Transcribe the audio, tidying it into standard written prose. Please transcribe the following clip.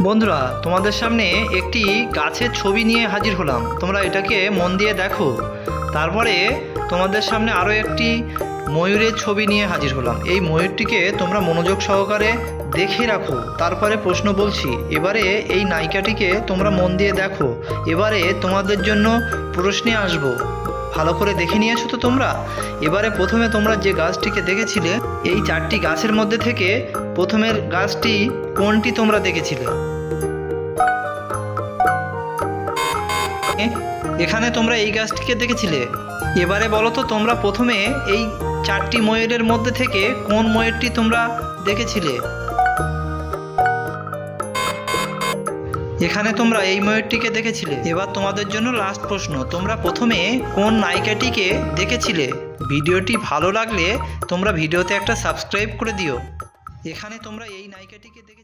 বন্ধুরা, তোমাদের সামনে একটি গাছের ছবি নিয়ে হাজির হলাম। তোমরা এটাকে মন দিয়ে দেখো। তারপরে তোমাদের সামনে আরও একটি ময়ূরের ছবি নিয়ে হাজির হলাম। এই ময়ূরটিকে তোমরা মনোযোগ সহকারে দেখে রাখো। তারপরে প্রশ্ন বলছি, এবারে এই নায়িকাটিকে তোমরা মন দিয়ে দেখো। এবারে তোমাদের জন্য প্রশ্নে আসবো, ভালো করে দেখে নিয়েছো তো তোমরা? এবারে প্রথমে তোমরা যে গাছটিকে দেখেছিলে, এই চারটি গাছের মধ্যে থেকে প্রথমের গাছটি কোনটি তোমরা দেখেছিলে? এখানে তোমরা এই গাছটিকে দেখেছিলে। এবারে বলো তো, তোমরা প্রথমে এই চারটি ময়ূরের মধ্যে থেকে কোন ময়ূরটি তোমরা দেখেছিলে? এখানে তোমরা এই ময়ূরটিকে দেখেছিলে। এবার তোমাদের জন্য লাস্ট প্রশ্ন, তোমরা প্রথমে কোন নায়িকাটিকে দেখেছিলে? ভিডিওটি ভালো লাগলে তোমরা ভিডিওতে একটা সাবস্ক্রাইব করে দিও। এখানে তোমরা এই নায়িকাটিকে দেখে